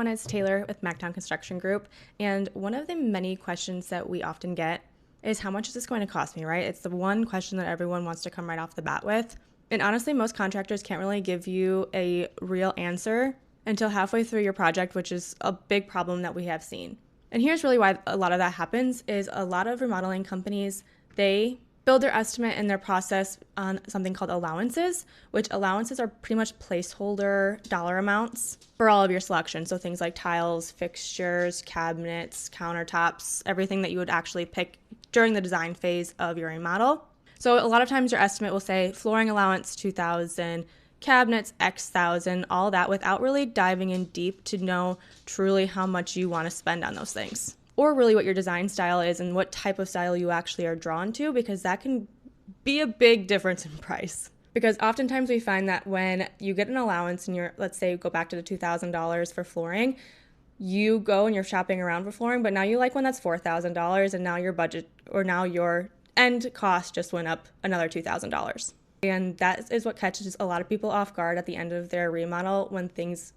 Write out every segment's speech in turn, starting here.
everyone, it's Taylor with Mactown Construction Group, and one of the many questions that we often get is how much is this going to cost me, right? It's the one question that everyone wants to come right off the bat with. And honestly, most contractors can't really give you a real answer until halfway through your project, which is a big problem that we have seen. And here's really why a lot of that happens is a lot of remodeling companies, they build their estimate and their process on something called allowances, which allowances are pretty much placeholder dollar amounts for all of your selections. So things like tiles, fixtures, cabinets, countertops, everything that you would actually pick during the design phase of your remodel. So a lot of times your estimate will say flooring allowance $2,000, cabinets X thousand, all that without really diving in deep to know truly how much you want to spend on those things. Or really what your design style is and what type of style you actually are drawn to, because that can be a big difference in price. Because oftentimes we find that when you get an allowance and let's say go back to the $2,000 for flooring, you go and you're shopping around for flooring, but now you like one that's $4,000 and now your budget or now your end cost just went up another $2,000. And that is what catches a lot of people off guard at the end of their remodel when things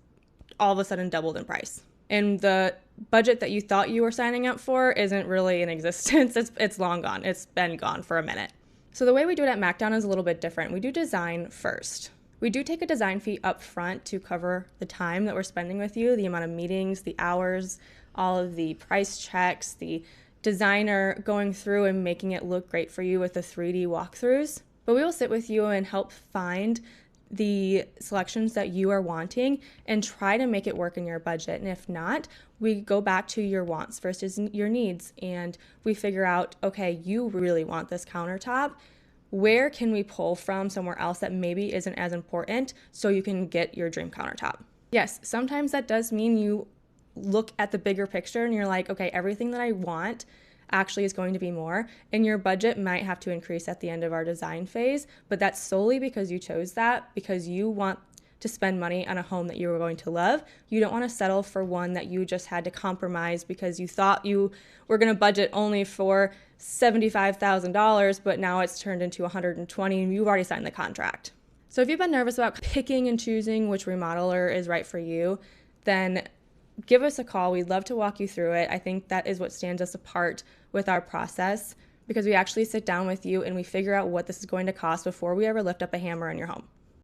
all of a sudden doubled in price. And the budget that you thought you were signing up for isn't really in existence. It's long gone. It's been gone for a minute. So the way we do it at Mactown is a little bit different. We do design first. We do take a design fee up front to cover the time that we're spending with you, the amount of meetings, the hours, all of the price checks, the designer going through and making it look great for you with the 3D walkthroughs. But we will sit with you and help find the selections that you are wanting and try to make it work in your budget. And if not, we go back to your wants versus your needs and we figure out, okay, you really want this countertop. Where can we pull from somewhere else that maybe isn't as important so you can get your dream countertop? Yes, sometimes that does mean you look at the bigger picture and you're like, okay, everything that I want actually is going to be more, and your budget might have to increase at the end of our design phase, but that's solely because you chose that, because you want to spend money on a home that you were going to love. You don't want to settle for one that you just had to compromise because you thought you were going to budget only for $75,000, but now it's turned into $120,000 and you've already signed the contract. So if you've been nervous about picking and choosing which remodeler is right for you, then give us a call. We'd love to walk you through it. I think that is what stands us apart with our process, because we actually sit down with you and we figure out what this is going to cost before we ever lift up a hammer in your home.